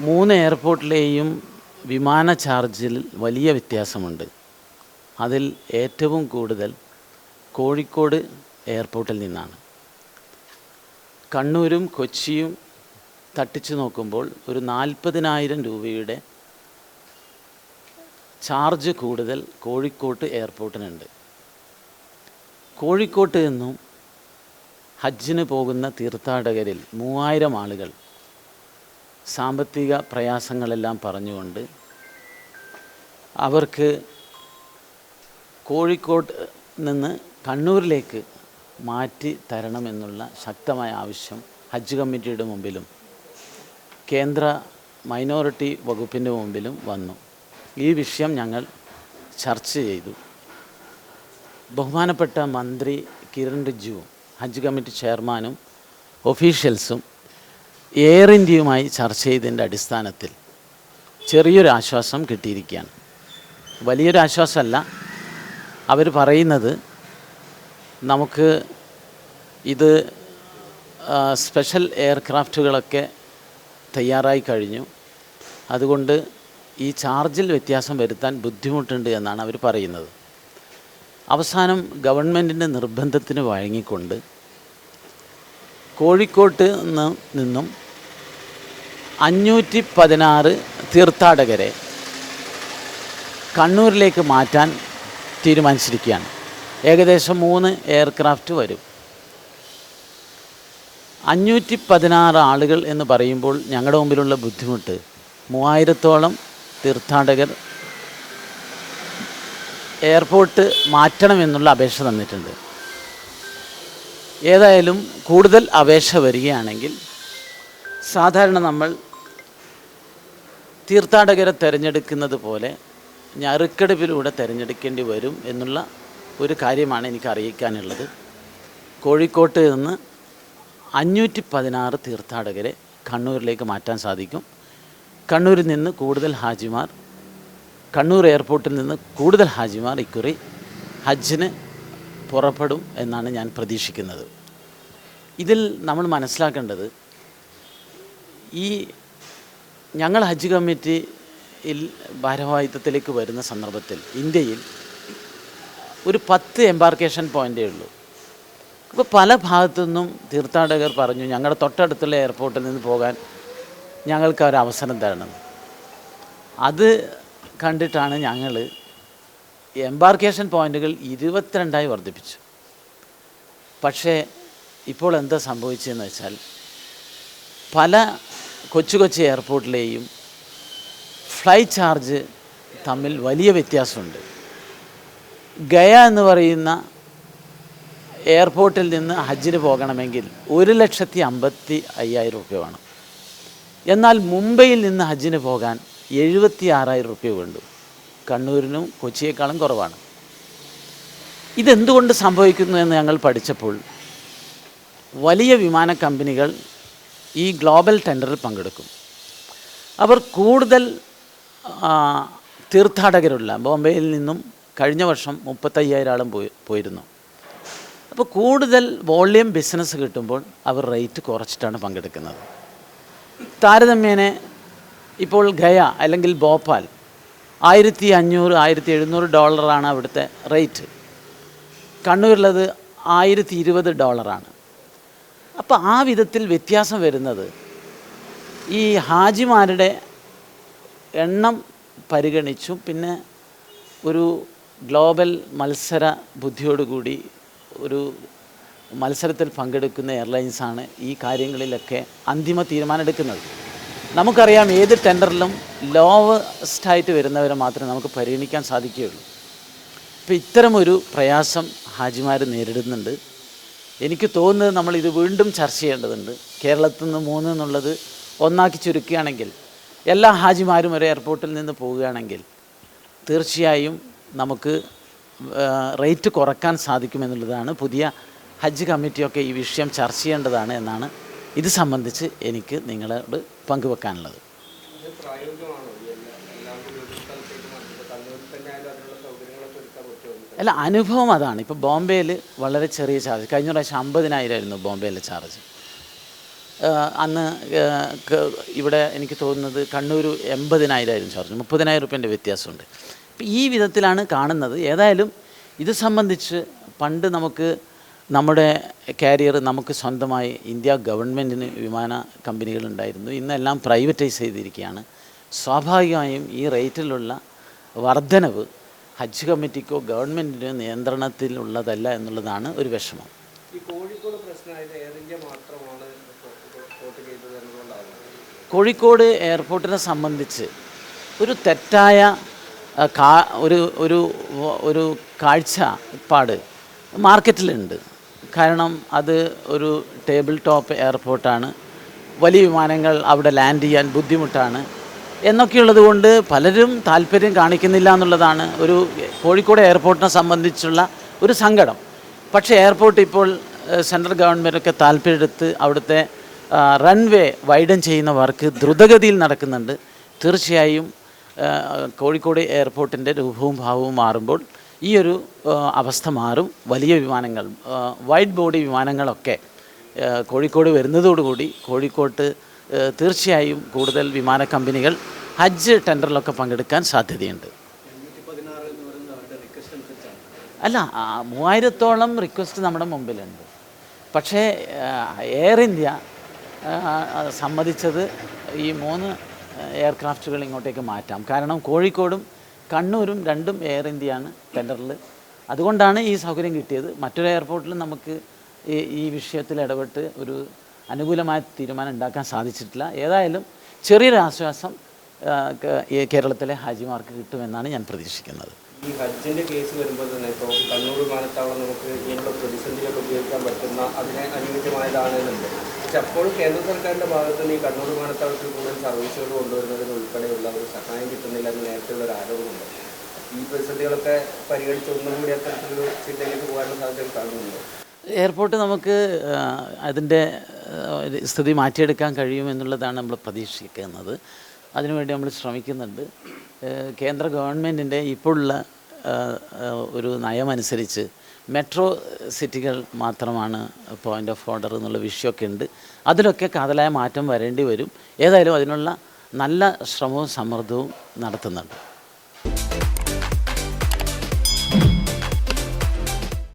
മൂന്ന് എയർപോർട്ടിലെയും വിമാന ചാർജിൽ വലിയ വ്യത്യാസമുണ്ട്. അതിൽ ഏറ്റവും കൂടുതൽ കോഴിക്കോട് എയർപോർട്ടിൽ നിന്നാണ്. കണ്ണൂരും കൊച്ചിയും തട്ടിച്ചു നോക്കുമ്പോൾ ഒരു 40,000 രൂപയുടെ ചാർജ് കൂടുതൽ കോഴിക്കോട്ട് എയർപോർട്ടിനുണ്ട്. കോഴിക്കോട്ട് നിന്നും ഹജ്ജിന് പോകുന്ന തീർത്ഥാടകരിൽ 3000 ആളുകൾ സാമ്പത്തിക പ്രയാസങ്ങളെല്ലാം പറഞ്ഞുകൊണ്ട് അവർക്ക് കോഴിക്കോട്ട് നിന്ന് കണ്ണൂരിലേക്ക് മാറ്റി തരണമെന്നുള്ള ശക്തമായ ആവശ്യം ഹജ്ജ് കമ്മിറ്റിയുടെ മുമ്പിലും കേന്ദ്ര മൈനോറിറ്റി വകുപ്പിൻ്റെ മുമ്പിലും വന്നു. ഈ വിഷയം ഞങ്ങൾ ചർച്ച ചെയ്തു. ബഹുമാനപ്പെട്ട മന്ത്രി കിരൺ റിജിജുവും ഹജ്ജ് കമ്മിറ്റി ചെയർമാനും ഒഫീഷ്യൽസും എയർ ഇന്ത്യയുമായി ചർച്ച ചെയ്തതിൻ്റെ അടിസ്ഥാനത്തിൽ ചെറിയൊരു ആശ്വാസം കിട്ടിയിരിക്കുകയാണ്. വലിയൊരു ആശ്വാസമല്ല. അവർ പറയുന്നത് നമുക്ക് ഇത് സ്പെഷ്യൽ എയർക്രാഫ്റ്റുകളൊക്കെ തയ്യാറായി കഴിഞ്ഞു, അതുകൊണ്ട് ഈ ചാർജിൽ വ്യത്യാസം വരുത്താൻ ബുദ്ധിമുട്ടുണ്ട് എന്നാണ് അവർ പറയുന്നത്. അവസാനം ഗവൺമെൻറ്റിൻ്റെ നിർബന്ധത്തിന് വഴങ്ങിക്കൊണ്ട് കോഴിക്കോട്ട് നിന്നും 516 തീർത്ഥാടകരെ കണ്ണൂരിലേക്ക് മാറ്റാൻ തീരുമാനിച്ചിരിക്കുകയാണ്. ഏകദേശം 3 എയർക്രാഫ്റ്റ് വരും. 516 ആളുകൾ എന്ന് പറയുമ്പോൾ ഞങ്ങളുടെ മുമ്പിലുള്ള ബുദ്ധിമുട്ട് 3000-ഓളം തീർത്ഥാടകർ എയർപോർട്ട് മാറ്റണമെന്നുള്ള അപേക്ഷ തന്നിട്ടുണ്ട്. ഏതായാലും കൂടുതൽ അപേക്ഷ വരികയാണെങ്കിൽ സാധാരണ നമ്മൾ തീർത്ഥാടകരെ തിരഞ്ഞെടുക്കുന്നത് പോലെ നറുക്കെടുപ്പിലൂടെ തിരഞ്ഞെടുക്കേണ്ടി വരും എന്നുള്ള ഒരു കാര്യമാണ് എനിക്ക് അറിയിക്കാനുള്ളത്. കോഴിക്കോട്ട് നിന്ന് 516 തീർത്ഥാടകരെ കണ്ണൂരിലേക്ക് മാറ്റാൻ സാധിക്കും. കണ്ണൂരിൽ നിന്ന് കൂടുതൽ ഹാജിമാർ, കണ്ണൂർ എയർപോർട്ടിൽ നിന്ന് കൂടുതൽ ഹാജിമാർ ഇക്കുറി ഹജ്ജിന് പുറപ്പെടും എന്നാണ് ഞാൻ പ്രതീക്ഷിക്കുന്നത്. ഇതിൽ നമ്മൾ മനസ്സിലാക്കേണ്ടത്, ഈ ഞങ്ങൾ ഹജ്ജ് കമ്മിറ്റിയിൽ ഭാരവാഹിത്വത്തിലേക്ക് വരുന്ന സന്ദർഭത്തിൽ ഇന്ത്യയിൽ ഒരു 10 എംബാർക്കേഷൻ പോയിൻ്റേ ഉള്ളൂ. അപ്പോൾ പല ഭാഗത്തു നിന്നും തീർത്ഥാടകർ പറഞ്ഞു ഞങ്ങളുടെ തൊട്ടടുത്തുള്ള എയർപോർട്ടിൽ നിന്ന് പോകാൻ ഞങ്ങൾക്ക് ഒരു അവസരം തരണം. അത് കണ്ടിട്ടാണ് ഞങ്ങൾ എംബാർക്കേഷൻ പോയിൻ്റുകൾ 22 വർദ്ധിപ്പിച്ചു. പക്ഷേ ഇപ്പോൾ എന്താ സംഭവിച്ചതെന്ന് വെച്ചാൽ പല കൊച്ചു കൊച്ചു എയർപോർട്ടിലെയും ഫ്ലൈറ്റ് ചാർജ് തമ്മിൽ വലിയ വ്യത്യാസമുണ്ട്. ഗയ എന്ന് പറയുന്ന എയർപോർട്ടിൽ നിന്ന് ഹജ്ജിന് പോകണമെങ്കിൽ 1,55,000 രൂപ വേണം. എന്നാൽ മുംബൈയിൽ നിന്ന് ഹജ്ജിന് പോകാൻ 76,000 രൂപ വേണ്ടു. കണ്ണൂരിനും കൊച്ചിയേക്കാളും കുറവാണ്. ഇതെന്തുകൊണ്ട് സംഭവിക്കുന്നു എന്ന് ഞങ്ങൾ പഠിച്ചപ്പോൾ വലിയ വിമാന കമ്പനികൾ ഈ ഗ്ലോബൽ ടെൻഡറിൽ പങ്കെടുക്കും. അവർ കൂടുതൽ തീർത്ഥാടകരുള്ള ബോംബെയിൽ നിന്നും കഴിഞ്ഞ വർഷം 35,000 ആളും പോയിരുന്നു. അപ്പോൾ കൂടുതൽ വോള്യൂം ബിസിനസ് കിട്ടുമ്പോൾ അവർ റേറ്റ് കുറച്ചിട്ടാണ് പങ്കെടുക്കുന്നത്. താരതമ്യേന ഇപ്പോൾ ഗയ അല്ലെങ്കിൽ ഭോപ്പാൽ $1,500-1,700 അവിടുത്തെ റേറ്റ്. കണ്ണൂരിലത് $1,020. അപ്പോൾ ആ വിധത്തിൽ വ്യത്യാസം വരുന്നത് ഈ ഹാജിമാരുടെ എണ്ണം പരിഗണിച്ചും പിന്നെ ഒരു ഗ്ലോബൽ മത്സര ബുദ്ധിയോടുകൂടി ഒരു മത്സരത്തിൽ പങ്കെടുക്കുന്ന എയർലൈൻസാണ് ഈ കാര്യങ്ങളിലൊക്കെ അന്തിമ തീരുമാനം എടുക്കുന്നത്. നമുക്കറിയാം ഏത് ടെൻഡറിലും ലോവസ്റ്റായിട്ട് വരുന്നവരെ മാത്രമേ നമുക്ക് പരിഗണിക്കാൻ സാധിക്കുകയുള്ളൂ. അപ്പോൾ ഇത്തരമൊരു പ്രയാസം ഹാജിമാർ നേരിടുന്നുണ്ട്. എനിക്ക് തോന്നുന്നത് നമ്മളിത് വീണ്ടും ചർച്ച ചെയ്യേണ്ടതുണ്ട്. കേരളത്തിൽ നിന്ന് 3 എന്നുള്ളത് ഒന്നാക്കി ചുരുക്കുകയാണെങ്കിൽ എല്ലാ ഹാജിമാരും ഒരു എയർപോർട്ടിൽ നിന്ന് പോവുകയാണെങ്കിൽ തീർച്ചയായും നമുക്ക് റേറ്റ് കുറക്കാൻ സാധിക്കുമെന്നുള്ളതാണ്. പുതിയ ഹജ്ജ് കമ്മിറ്റിയൊക്കെ ഈ വിഷയം ചർച്ച ചെയ്യേണ്ടതാണ് എന്നാണ് ഇത് സംബന്ധിച്ച് എനിക്ക് നിങ്ങളോട് പങ്കുവെക്കാനുള്ളത്. അല്ല, അനുഭവം അതാണ്. ഇപ്പോൾ ബോംബെയിൽ വളരെ ചെറിയ ചാർജ്, കഴിഞ്ഞ പ്രാവശ്യം 50,000 ആയിരുന്നു ബോംബെയിലെ ചാർജ്. അന്ന് ഇവിടെ എനിക്ക് തോന്നുന്നത് കണ്ണൂർ 80,000 ചാർജ്, 30,000 റുപ്യൻ്റെ വ്യത്യാസമുണ്ട്. ഈ വിധത്തിലാണ് കാണുന്നത്. ഏതായാലും ഇത് സംബന്ധിച്ച് പണ്ട് നമുക്ക് നമ്മുടെ കാരിയർ നമുക്ക് സ്വന്തമായി ഇന്ത്യ ഗവൺമെൻറ്റിന് വിമാന കമ്പനികളുണ്ടായിരുന്നു. ഇന്നെല്ലാം പ്രൈവറ്റൈസ് ചെയ്തിരിക്കുകയാണ്. സ്വാഭാവികമായും ഈ റേറ്റിലുള്ള വർധനവ് ഹജ്ജ് കമ്മിറ്റിക്കോ ഗവൺമെൻറ്റിനോ നിയന്ത്രണത്തിലുള്ളതല്ല എന്നുള്ളതാണ് ഒരു വിഷമം. ഈ കോഴിക്കോട് പ്രശ്നമായത് എയർ ഇന്ത്യ മാത്രമാണ് റിപ്പോർട്ട് ചെയ്തത് എന്നുള്ളതാണ്. കോഴിക്കോട് എയർപോർട്ടിനെ സംബന്ധിച്ച് ഒരു തെറ്റായ ഒരു കാഴ്ചപ്പാട് മാർക്കറ്റിലുണ്ട്. കാരണം അത് ഒരു ടേബിൾ ടോപ്പ് എയർപോർട്ടാണ്, വലിയ വിമാനങ്ങൾ അവിടെ ലാൻഡ് ചെയ്യാൻ ബുദ്ധിമുട്ടാണ് എന്നൊക്കെയുള്ളത് കൊണ്ട് പലരും താല്പര്യം കാണിക്കുന്നില്ല എന്നുള്ളതാണ് ഒരു കോഴിക്കോട് എയർപോർട്ടിനെ സംബന്ധിച്ചുള്ള ഒരു സങ്കടം. പക്ഷേ എയർപോർട്ട് ഇപ്പോൾ സെൻട്രൽ ഗവൺമെൻറ്റൊക്കെ താല്പര്യമെടുത്ത് അവിടുത്തെ റൺവേ വൈഡൻ ചെയ്യുന്ന വർക്ക് ദ്രുതഗതിയിൽ നടക്കുന്നുണ്ട്. തീർച്ചയായും കോഴിക്കോട് എയർപോർട്ടിൻ്റെ രൂപവും ഭാവവും മാറുമ്പോൾ ഈ ഒരു അവസ്ഥ മാറും. വലിയ വിമാനങ്ങൾ, വൈഡ് ബോഡി വിമാനങ്ങളൊക്കെ കോഴിക്കോട് വരുന്നതോടുകൂടി കോഴിക്കോട്ട് തീർച്ചയായും കൂടുതൽ വിമാന കമ്പനികൾ ഹജ്ജ് ടെൻഡറിലൊക്കെ പങ്കെടുക്കാൻ സാധ്യതയുണ്ട്. അല്ല, 3000-ഓളം റിക്വസ്റ്റ് നമ്മുടെ മുമ്പിലുണ്ട്. പക്ഷേ എയർ ഇന്ത്യ സമ്മതിച്ചത് ഈ 3 എയർക്രാഫ്റ്റുകൾ ഇങ്ങോട്ടേക്ക് മാറ്റാം. കാരണം കോഴിക്കോടും കണ്ണൂരും രണ്ടും എയർ ഇന്ത്യയാണ് ടെൻഡറിൽ. അതുകൊണ്ടാണ് ഈ സൗകര്യം കിട്ടിയത്. മറ്റൊരു എയർപോർട്ടിൽ നമുക്ക് ഈ വിഷയത്തിൽ ഇടപെട്ട് ഒരു അനുകൂലമായ തീരുമാനം ഉണ്ടാക്കാൻ സാധിച്ചിട്ടില്ല. ഏതായാലും ചെറിയൊരു ആശ്വാസം കേരളത്തിലെ ഹാജിമാർക്ക് കിട്ടുമെന്നാണ് ഞാൻ പ്രതീക്ഷിക്കുന്നത്. ഈ ഹജ്ജിൻ്റെ കേസ് വരുമ്പോൾ തന്നെ ഇപ്പോൾ കണ്ണൂർ വിമാനത്താവളം നമുക്ക് ഇതിനുള്ള പ്രതിസന്ധികൾ ഉപയോഗിക്കാൻ പറ്റുന്ന അതിനെ അനുയോജ്യമായതാണെന്നുണ്ട്. പക്ഷെ അപ്പോഴും കേന്ദ്ര സർക്കാരിൻ്റെ ഭാഗത്ത് നിന്ന് ഈ കണ്ണൂർ വിമാനത്താവളത്തിൽ കൂടുതൽ സർവീസുകൾ കൊണ്ടുവരുന്നതിന് ഉൾപ്പെടെയുള്ള ഒരു സഹായം കിട്ടുന്നില്ല എന്ന് നേരത്തെയുള്ള ഒരു ആരോപണമുണ്ട്. ഈ പ്രതിസന്ധികളൊക്കെ പരിഗണിച്ച് ഒന്നും കൂടി അത്തരത്തിലൊരു ചിന്തയിലേക്ക് പോകാനുള്ള സാധ്യത കാണുന്നുണ്ട്. എയർപോർട്ട് നമുക്ക് അതിൻ്റെ സ്ഥിതി മാറ്റിയെടുക്കാൻ കഴിയുമെന്നുള്ളതാണ് നമ്മൾ പ്രതീക്ഷിക്കുന്നത്. അതിനുവേണ്ടി നമ്മൾ ശ്രമിക്കുന്നുണ്ട്. കേന്ദ്ര ഗവൺമെൻറ്റിൻ്റെ ഇപ്പോഴുള്ള ഒരു നയമനുസരിച്ച് മെട്രോ സിറ്റികൾ മാത്രമാണ് പോയിൻ്റ് ഓഫ് ഓർഡർ എന്നുള്ള വിഷയമൊക്കെ ഉണ്ട്. അതിലൊക്കെ കാതലായ മാറ്റം വരേണ്ടി വരും. ഏതായാലും അതിനുള്ള നല്ല ശ്രമവും സമ്മർദ്ദവും നടത്തുന്നുണ്ട്.